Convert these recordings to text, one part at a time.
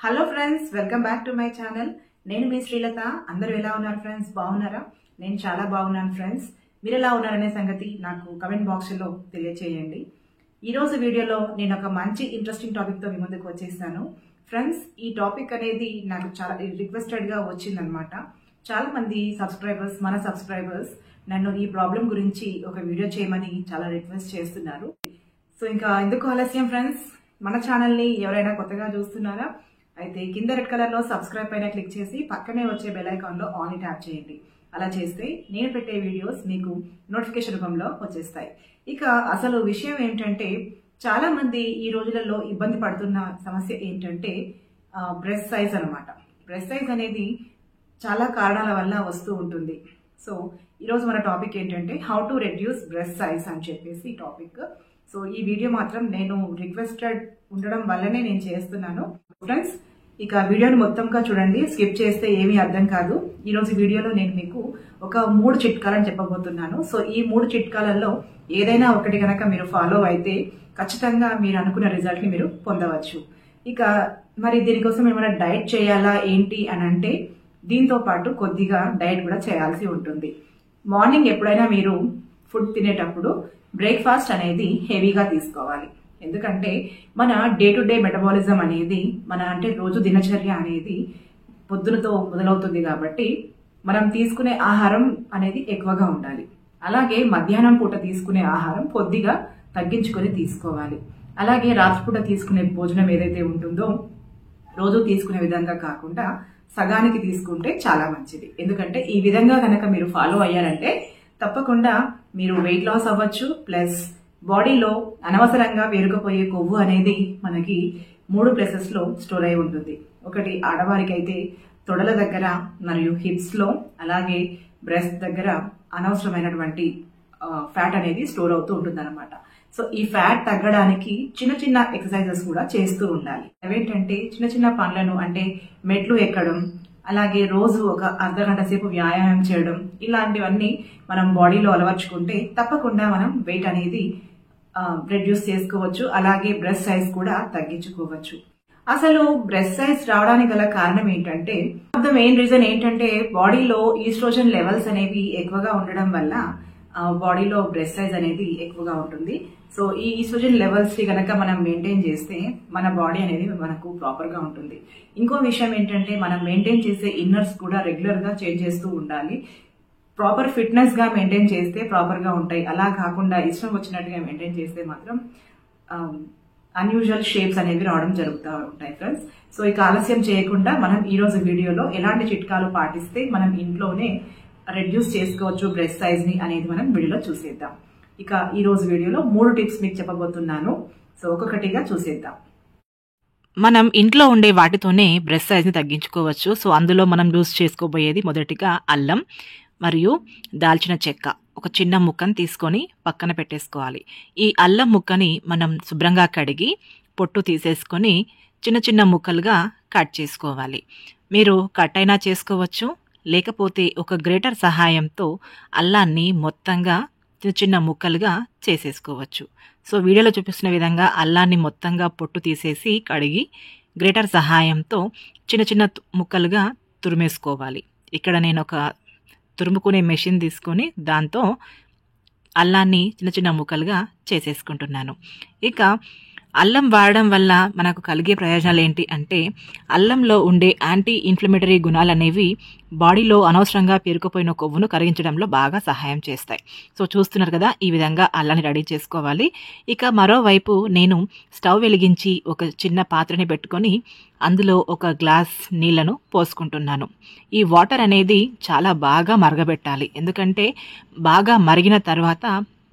Hello friends, welcome back to my channel. నేను మీ శ్రీలత. అందరూ ఎలా ఉన్నారు ఫ్రెండ్స్? బాగున్నారా? నేను చాలా బాగున్నాను ఫ్రెండ్స్. మీరు ఎలా ఉన్నారనే సంగతి నాకు కమెంట్ బాక్స్లో తెలియచేయండి. ఈరోజు వీడియోలో నేను ఒక మంచి ఇంట్రెస్టింగ్ టాపిక్తో మీ ముందుకు వచ్చేసాను ఫ్రెండ్స్. ఈ టాపిక్ అనేది నాకు చాలా రిక్వెస్టెడ్గా వచ్చిందనమాట. చాలా మంది మన సబ్స్క్రైబర్స్ నన్ను ఈ ప్రాబ్లం గురించి ఒక వీడియో చేయమని చాలా రిక్వెస్ట్ చేస్తున్నారు. సో ఇంకా ఎందుకు ఆలస్యం ఫ్రెండ్స్, మన ఛానల్ని ఎవరైనా కొత్తగా చూస్తున్నారా అయితే కింద రెడ్ కలర్లో సబ్స్క్రైబ్ పైన క్లిక్ చేసి పక్కనే వచ్చే బెల్ ఐకాన్లో ఆల్ ని ట్యాప్ చేయండి. అలా చేస్తే నేను పెట్టే వీడియోస్ మీకు నోటిఫికేషన్ రూపంలో వచ్చేస్తాయి. ఇక అసలు విషయం ఏంటంటే, చాలా మంది ఈ రోజులలో ఇబ్బంది పడుతున్న సమస్య ఏంటంటే బ్రెస్ట్ సైజ్ అనమాట. బ్రెస్ట్ సైజ్ అనేది చాలా కారణాల వల్ల వస్తూ ఉంటుంది. సో ఈరోజు మన టాపిక్ ఏంటంటే how to reduce breast size అని చెప్పేసి టాపిక్. సో ఈ వీడియో మాత్రం నేను రిక్వెస్టెడ్ ఉండడం వల్లనే నేను చేస్తున్నాను ఫ్రెండ్స్. ఇక వీడియోని మొత్తంగా చూడండి, స్కిప్ చేస్తే ఏమీ అర్థం కాదు. ఈరోజు వీడియోలో నేను మీకు ఒక 3 చిట్కాలని చెప్పబోతున్నాను. సో ఈ 3 చిట్కాలలో ఏదైనా ఒకటి కనుక మీరు ఫాలో అయితే ఖచ్చితంగా మీరు అనుకున్న రిజల్ట్ని మీరు పొందవచ్చు. ఇక మరి దీనికోసం ఏమైనా డైట్ చేయాలా ఏంటి అని అంటే, దీంతో పాటు కొద్దిగా డైట్ కూడా చేయాల్సి ఉంటుంది. మార్నింగ్ ఎప్పుడైనా మీరు ఫుడ్ తినేటప్పుడు బ్రేక్ఫాస్ట్ అనేది హెవీగా తీసుకోవాలి. ఎందుకంటే మన డే టు డే మెటబాలిజం అనేది అంటే రోజు దినచర్య అనేది పొద్దునతో మొదలవుతుంది కాబట్టి మనం తీసుకునే ఆహారం అనేది ఎక్కువగా ఉండాలి. అలాగే మధ్యాహ్నం పూట తీసుకునే ఆహారం కొద్దిగా తగ్గించుకొని తీసుకోవాలి. అలాగే రాత్రిపూట తీసుకునే భోజనం ఏదైతే ఉంటుందో రోజు తీసుకునే విధంగా కాకుండా సగానికి తీసుకుంటే చాలా మంచిది. ఎందుకంటే ఈ విధంగా కనుక మీరు ఫాలో అయ్యారంటే తప్పకుండా మీరు వెయిట్ లాస్ అవ్వచ్చు. ప్లస్ బాడీలో అనవసరంగా పేరుకుపోయే కొవ్వు అనేది మనకి 3 ప్లేసెస్లో స్టోర్ అయి ఉంటుంది. ఒకటి ఆడవారికి అయితే తొడల దగ్గర మరియు హిప్స్లో, అలాగే బ్రెస్ట్ దగ్గర అనవసరమైనటువంటి ఫ్యాట్ అనేది స్టోర్ అవుతూ ఉంటుంది అనమాట. సో ఈ ఫ్యాట్ తగ్గడానికి చిన్న చిన్న ఎక్సర్సైజెస్ కూడా చేస్తూ ఉండాలి. అవేంటంటే చిన్న చిన్న పనులను, అంటే మెట్లు ఎక్కడం, అలాగే రోజు ఒక అర్ధగంట సేపు వ్యాయామం చేయడం, ఇలాంటివన్నీ మనం బాడీలో అలవర్చుకుంటే తప్పకుండా మనం వెయిట్ అనేది రెడ్యూస్ చేసుకోవచ్చు. అలాగే బ్రెస్ట్ సైజ్ కూడా తగ్గించుకోవచ్చు. అసలు బ్రెస్ట్ సైజ్ రావడానికి గల కారణం ఏంటంటే, ద మెయిన్ రీజన్ ఏంటంటే బాడీలో ఈస్ట్రోజన్ లెవెల్స్ అనేవి ఎక్కువగా ఉండడం వల్ల బాడీలో బ్రెస్ట్ సైజ్ అనేది ఎక్కువగా ఉంటుంది. సో ఈ ఈస్ట్రోజన్ లెవెల్స్ ని గనక మనం మెయింటైన్ చేస్తే మన బాడీ అనేది మనకు ప్రాపర్ గా ఉంటుంది. ఇంకో విషయం ఏంటంటే, మనం మెయింటైన్ చేసే ఇన్నర్స్ కూడా రెగ్యులర్ గా చేంజ్ చేస్తూ ఉండాలి. ప్రాపర్ ఫిట్నెస్ గా మెయింటైన్ చేస్తే ప్రాపర్ గా ఉంటాయి. అలా కాకుండా ఇష్టం వచ్చినట్టుగా మెయింటైన్ చేస్తే మాత్రం అన్యూజువల్ షేప్స్ అనేవి రావడం జరుగుతూ ఉంటాయి ఫ్రెండ్స్. సో ఇక ఆలస్యం చేయకుండా మనం ఈ రోజు వీడియోలో ఎలాంటి చిట్కాలు పాటిస్తే మనం ఇంట్లోనే రెడ్యూస్ చేసుకోవచ్చు బ్రెస్ట్ సైజ్ ని అనేది మనం వీడియోలో చూసేద్దాం. ఇక ఈ రోజు వీడియోలో 3 టిప్స్ మీకు చెప్పబోతున్నాను. సో ఒక్కొక్కటిగా చూసేద్దాం. మనం ఇంట్లో ఉండే వాటితోనే బ్రెస్ట్ సైజ్ని తగ్గించుకోవచ్చు. సో అందులో మనం యూజ్ చేసుకోబోయేది మొదటిగా అల్లం మరియు దాల్చిన చెక్క. ఒక చిన్న ముక్కను తీసుకొని పక్కన పెట్టేసుకోవాలి. ఈ అల్లం ముక్కని మనం శుభ్రంగా కడిగి పొట్టు తీసేసుకొని చిన్న చిన్న ముక్కలుగా కట్ చేసుకోవాలి. మీరు కట్ అయినా చేసుకోవచ్చు, లేకపోతే ఒక గ్రేటర్ సహాయంతో అల్లాన్ని మొత్తంగా చిన్న చిన్న ముక్కలుగా చేసేసుకోవచ్చు. సో వీడియోలో చూపిస్తున్న విధంగా అల్లాన్ని మొత్తంగా పొట్టు తీసేసి కడిగి గ్రేటర్ సహాయంతో చిన్న చిన్న ముక్కలుగా తురిమేసుకోవాలి. ఇక్కడ నేను ఒక తురుముకునే మెషిన్ తీసుకొని దాంతో అల్లాన్ని చిన్న చిన్న ముక్కలుగా చేసేసుకుంటున్నాను. ఇక అల్లం వాడడం వల్ల మనకు కలిగే ప్రయోజనాలు ఏంటి అంటే, అల్లంలో ఉండే యాంటీ ఇన్ఫ్లమేటరీ గుణాలు అనేవి బాడీలో అనవసరంగా పేరుకుపోయిన కొవ్వును కరిగించడంలో బాగా సహాయం చేస్తాయి. సో చూస్తున్నారు కదా, ఈ విధంగా అల్లాన్ని రెడీ చేసుకోవాలి. ఇక మరోవైపు నేను స్టవ్ వెలిగించి ఒక చిన్న పాత్రని పెట్టుకొని అందులో ఒక గ్లాస్ నీళ్లను పోసుకుంటున్నాను. ఈ వాటర్ అనేది చాలా బాగా మరగబెట్టాలి. ఎందుకంటే బాగా మరిగిన తర్వాత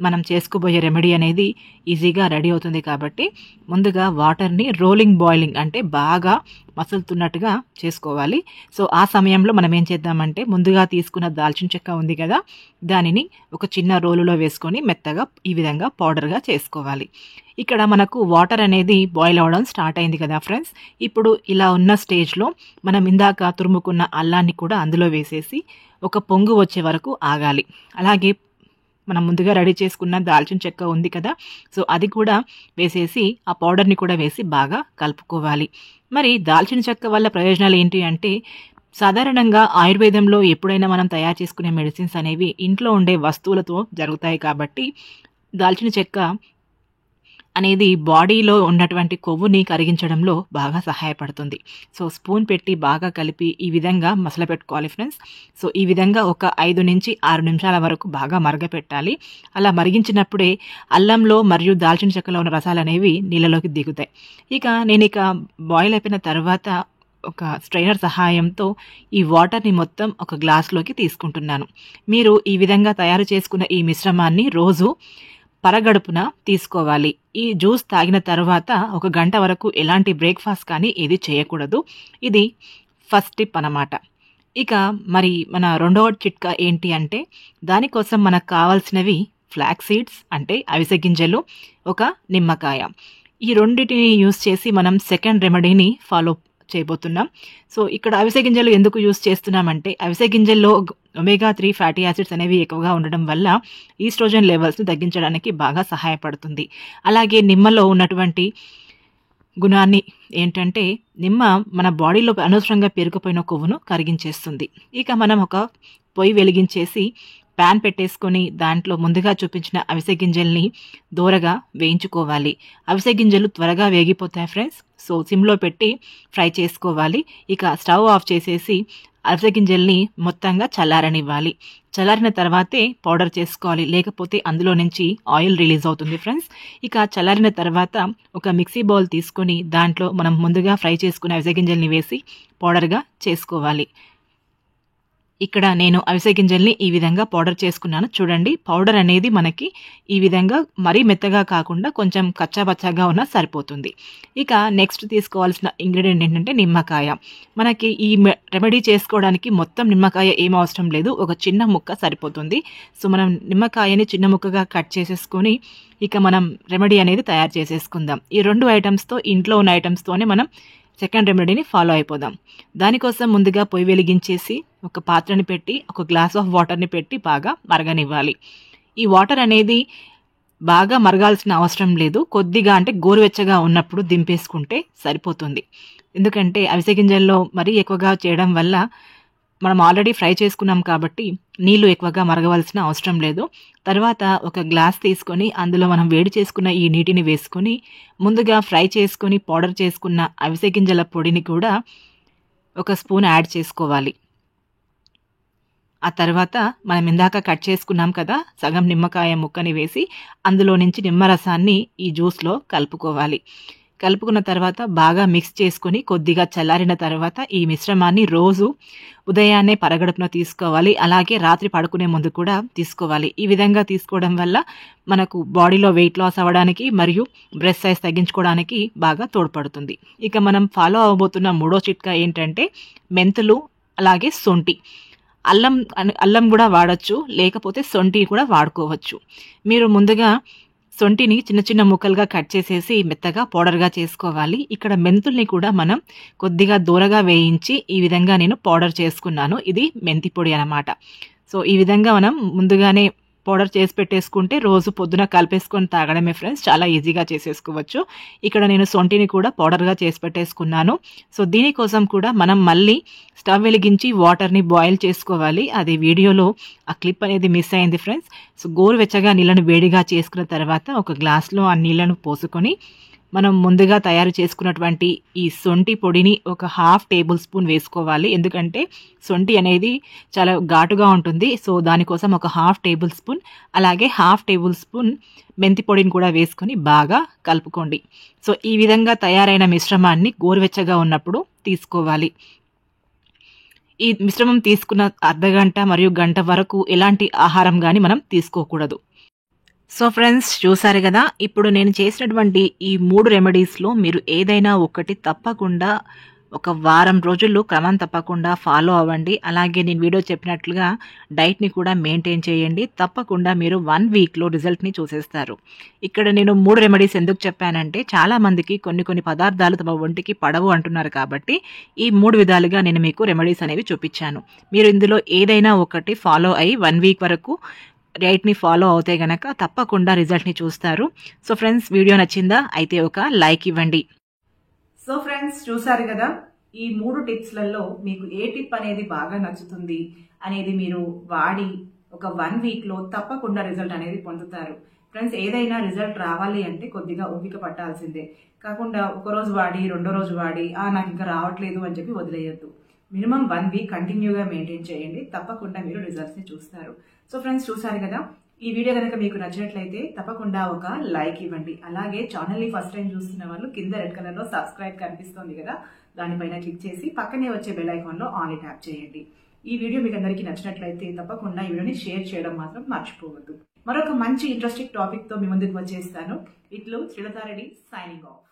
మనం చేసుకోబోయే రెమెడీ అనేది ఈజీగా రెడీ అవుతుంది. కాబట్టి ముందుగా వాటర్ని రోలింగ్ బాయిలింగ్, అంటే బాగా మసులుతున్నట్టుగా చేసుకోవాలి. సో ఆ సమయంలో మనం ఏం చేద్దామంటే, ముందుగా తీసుకున్న దాల్చిన చెక్క ఉంది కదా, దానిని ఒక చిన్న రోలులో వేసుకొని మెత్తగా ఈ విధంగా పౌడర్గా చేసుకోవాలి. ఇక్కడ మనకు వాటర్ అనేది బాయిల్ అవ్వడం స్టార్ట్ అయింది కదా ఫ్రెండ్స్. ఇప్పుడు ఇలా ఉన్న స్టేజ్లో మనం ఇందాక తురుముకున్న అల్లాన్ని కూడా అందులో వేసేసి ఒక పొంగు వచ్చే వరకు ఆగాలి. అలాగే మనం ముందుగా రెడీ చేసుకున్న దాల్చిన చెక్క ఉంది కదా, సో అది కూడా వేసేసి ఆ పౌడర్ని కూడా వేసి బాగా కలుపుకోవాలి. మరి దాల్చిన చెక్క వల్ల ప్రయోజనాలు ఏంటి అంటే, సాధారణంగా ఆయుర్వేదంలో ఎప్పుడైనా మనం తయారు చేసుకునే మెడిసిన్స్ అనేవి ఇంట్లో ఉండే వస్తువులతో జరుగుతాయి కాబట్టి, దాల్చిన చెక్క అనేది బాడీలో ఉన్నటువంటి కొవ్వుని కరిగించడంలో బాగా సహాయపడుతుంది. సో, స్పూన్ పెట్టి బాగా కలిపి ఈ విధంగా మసలపెట్టుకోవాలి ఫ్రెండ్స్. సో, ఈ విధంగా ఒక 5-6 నిమిషాల వరకు బాగా మరగపెట్టాలి. అలా మరిగించినప్పుడే అల్లంలో మరియు దాల్చిన చెక్కలో ఉన్న రసాలనేవి నీళ్ళలోకి దిగుతాయి. నేను బాయిల్ అయిపోయిన తర్వాత ఒక స్ట్రైనర్ సహాయంతో ఈ వాటర్‌ని మొత్తం ఒక గ్లాస్‌లోకి తీసుకుంటున్నాను. మీరు ఈ విధంగా తయారు చేసుకున్న ఈ మిశ్రమాన్ని రోజు పరగడుపున తీసుకోవాలి. ఈ జ్యూస్ తాగిన తర్వాత ఒక గంట వరకు ఎలాంటి బ్రేక్‌ఫాస్ట్ కానీ ఏది చేయకూడదు. ఇది ఫస్ట్ టిప్ అన్నమాట. మరి మన రెండవ చిట్కా ఏంటి అంటే, దానికోసం మనకు కావాల్సినవి ఫ్లాక్స్ సీడ్స్ అంటే అవిసె గింజలు, ఒక నిమ్మకాయ. ఈ రెండిటిని యూజ్ చేసి మనం సెకండ్ రెమెడీని ఫాలో చేయబోతున్నాం. సో, ఇక్కడ అవిసె గింజలు ఎందుకు యూజ్ చేస్తున్నామంటే, అవిసె గింజల్లో ఒమేగా 3 ఫ్యాటీ యాసిడ్స్ అనేవి ఎక్కువగా ఉండడం వల్ల ఈస్ట్రోజన్ లెవెల్స్‌ని తగ్గించడానికి బాగా సహాయపడుతుంది. అలాగే నిమ్మలో ఉన్నటువంటి గుణాన్ని ఏంటంటే, నిమ్మ మన బాడీలో అనవసరంగా పేరుకుపోయిన కొవ్వును కరిగించేస్తుంది. మనం ఒక పొయ్యి వెలిగించేసి పాన్ పెట్టేసుకొని దాంట్లో ముందుగా చూపించిన అవిసె గింజల్ని దోరగా వేయించుకోవాలి. అవిసె గింజలు త్వరగా వేగిపోతాయి ఫ్రెండ్స్. సో, సిమ్‌లో పెట్టి ఫ్రై చేసుకోవాలి. స్టవ్ ఆఫ్ చేసేసి అవిసె గింజల్ని మొత్తంగా చల్లారనివ్వాలి. చల్లారిన తర్వాతే పౌడర్ చేసుకోవాలి. లేకపోతే అందులో నుంచి ఆయిల్ రిలీజ్ అవుతుంది ఫ్రెండ్స్. చల్లారిన తర్వాత ఒక మిక్సీ బౌల్ తీసుకొని దాంట్లో మనం ముందుగా ఫ్రై చేసుకున్న అవిసె గింజల్ని వేసి పౌడర్‌గా చేసుకోవాలి. నేను అవిసె గింజల్ని ఈ విధంగా పౌడర్ చేసుకున్నాను. చూడండి, పౌడర్ అనేది మనకి ఈ విధంగా మరీ మెత్తగా కాకుండా కొంచెం కచ్చాపచ్చాగా ఉన్నా సరిపోతుంది. నెక్స్ట్ తీసుకోవాల్సిన ఇంగ్రీడియంట్ ఏంటంటే నిమ్మకాయ. మనకి ఈ రెమెడీ చేసుకోవడానికి మొత్తం నిమ్మకాయ ఏం అవసరం లేదు, ఒక చిన్న ముక్క సరిపోతుంది. సో, మనం నిమ్మకాయని చిన్న ముక్కగా కట్ చేసేసుకొని మనం రెమెడీ అనేది తయారు చేసేసుకుందాం. ఈ 2 ఐటమ్స్‌తో, ఇంట్లో ఉన్న ఐటమ్స్‌తోనే మనం సెకండ్ రెమెడీని ఫాలో అయిపోదాం. దానికోసం ముందుగా పొయ్యి వెలిగించేసి ఒక పాత్రని పెట్టి ఒక గ్లాస్ ఆఫ్ వాటర్‌ని పెట్టి బాగా మరగనివ్వాలి. ఈ వాటర్ అనేది బాగా మరగాల్సిన అవసరం లేదు. కొద్దిగా అంటే గోరువెచ్చగా ఉన్నప్పుడు దింపేసుకుంటే సరిపోతుంది. ఎందుకంటే అవిసె గింజల్లో మరీ ఎక్కువగా చేయడం వల్ల మనం ఆల్రెడీ ఫ్రై చేసుకున్నాం కాబట్టి నీళ్లు ఎక్కువగా మరగవలసిన అవసరం లేదు. తర్వాత ఒక గ్లాస్ తీసుకొని అందులో మనం వేడి చేసుకున్న ఈ నీటిని వేసుకొని ముందుగా ఫ్రై చేసుకొని పౌడర్ చేసుకున్న అవిసె గింజల పొడిని కూడా ఒక స్పూన్ యాడ్ చేసుకోవాలి. ఆ తర్వాత మనం ఇందాక కట్ చేసుకున్నాం కదా, సగం నిమ్మకాయ ముక్కని వేసి అందులో నుంచి నిమ్మరసాన్ని ఈ జ్యూస్లో కలుపుకోవాలి. కలుపుకున్న తర్వాత బాగా మిక్స్ చేసుకొని కొద్దిగా చల్లారిన తర్వాత ఈ మిశ్రమాన్ని రోజు ఉదయాన్నే పరగడుపున తీసుకోవాలి. అలాగే రాత్రి పడుకునే ముందు కూడా తీసుకోవాలి. ఈ విధంగా తీసుకోవడం వల్ల మనకు బాడీలో వెయిట్ లాస్ అవ్వడానికి మరియు బ్రెస్ట్ సైజ్ తగ్గించుకోవడానికి బాగా తోడ్పడుతుంది. మనం ఫాలో అవ్వబోతున్న మూడో చిట్కా ఏంటంటే మెంతులు, అలాగే సొంఠి. అల్లం కూడా వాడచ్చు, లేకపోతే సొంఠి కూడా వాడుకోవచ్చు. మీరు ముందుగా సొంఠిని చిన్న చిన్న ముక్కలుగా కట్ చేసేసి మెత్తగా పౌడర్‌గా చేసుకోవాలి. మెంతుల్ని కూడా మనం కొద్దిగా దూరగా వేయించి ఈ విధంగా నేను పౌడర్ చేసుకున్నాను. ఇది మెంతి పొడి అన్నమాట. సో, ఈ విధంగా మనం ముందుగానే పౌడర్ చేసి పెట్టేసుకుంటే రోజు పొద్దున కలిపేసుకొని తాగడమే ఫ్రెండ్స్. చాలా ఈజీగా చేసేసుకోవచ్చు. నేను సొంఠిని కూడా పౌడర్‌గా చేసి పెట్టేసుకున్నాను. సో, దీనికోసం కూడా మనం మళ్ళీ స్టవ్ వెలిగించి వాటర్‌ని బాయిల్ చేసుకోవాలి. అది వీడియోలో ఆ క్లిప్ అనేది మిస్ అయింది ఫ్రెండ్స్. సో, గోరువెచ్చగా నీళ్ళను వేడిగా చేసుకున్న తర్వాత ఒక గ్లాస్‌లో ఆ నీళ్ళను పోసుకొని మనం ముందుగా తయారు చేసుకున్నటువంటి ఈ సొంఠి పొడిని ఒక 1/2 టేబుల్ స్పూన్ వేసుకోవాలి. ఎందుకంటే సొంఠి అనేది చాలా ఘాటుగా ఉంటుంది. సో, దానికోసం ఒక 1/2 టేబుల్ స్పూన్, అలాగే 1/2 టేబుల్ స్పూన్ మెంతి పొడిని కూడా వేసుకొని బాగా కలుపుకోండి. సో, ఈ విధంగా తయారైన మిశ్రమాన్ని గోరువెచ్చగా ఉన్నప్పుడు తీసుకోవాలి. ఈ మిశ్రమం తీసుకున్న అర్ధగంట మరియు గంట వరకు ఎలాంటి ఆహారం కానీ మనం తీసుకోకూడదు. సో ఫ్రెండ్స్, చూసారు కదా, ఇప్పుడు నేను చేసినటువంటి ఈ 3 రెమెడీస్లో మీరు ఏదైనా ఒకటి తప్పకుండా ఒక వారం రోజుల్లో క్రమం తప్పకుండా ఫాలో అవ్వండి. అలాగే నేను వీడియో చెప్పినట్లుగా డైట్ని కూడా మెయింటైన్ చేయండి. తప్పకుండా మీరు 1 వీక్లో రిజల్ట్ని చూసేస్తారు. నేను 3 రెమెడీస్ ఎందుకు చెప్పానంటే, చాలామందికి కొన్ని పదార్థాలు తమ ఒంటికి పడవు అంటున్నారు కాబట్టి ఈ 3 విధాలుగా నేను మీకు రెమెడీస్ అనేవి చూపించాను. మీరు ఇందులో ఏదైనా ఒకటి ఫాలో అయ్యి 1 వీక్ వరకు డైట్ని ఫాలో అవుతే గనక తప్పకుండా రిజల్ట్ని చూస్తారు. సో ఫ్రెండ్స్, వీడియో నచ్చిందా? అయితే ఒక లైక్ ఇవ్వండి. సో ఫ్రెండ్స్, చూసారు కదా, ఈ 3 టిప్స్లలో మీకు ఏ టిప్ అనేది బాగా నచ్చుతుంది అనేది మీరు వాడి ఒక 1 వీక్లో తప్పకుండా రిజల్ట్ అనేది పొందుతారు. ఫ్రెండ్స్, ఏదైనా రిజల్ట్ రావాలి అంటే కొద్దిగా ఓపిక పట్టాల్సిందే. కాకుండా ఒక రోజు వాడి రెండో రోజు వాడి నాకు ఇంకా రావట్లేదు అని చెప్పి వదిలేయొద్దు. మినిమం 1 వీక్ కంటిన్యూగా మెయింటైన్ చేయండి. తప్పకుండా మీరు రిజల్ట్స్ని చూస్తారు. సో ఫ్రెండ్స్, చూసారు కదా, ఈ వీడియో కనుక మీకు నచ్చినట్లయితే తప్పకుండా ఒక లైక్ ఇవ్వండి. అలాగే ఛానల్ని ఫస్ట్ టైం చూస్తున్న వాళ్ళు కింద రెడ్ కలర్లో సబ్స్క్రైబ్ కనిపిస్తుంది కదా, దానిపైన క్లిక్ చేసి పక్కనే వచ్చే బెల్ ఐకాన్లో ఆల్ ట్యాప్ చేయండి. ఈ వీడియో మీకు అందరికీ నచ్చినట్లయితే తప్పకుండా ఈ వీడియోని షేర్ చేయడం మాత్రం మర్చిపోవద్దు. మరొక మంచి ఇంట్రెస్టింగ్ టాపిక్తో మీ ముందుకు వచ్చేస్తాను. ఇట్లు శ్రీలతారెడ్డి, సైనింగ్ ఆఫ్.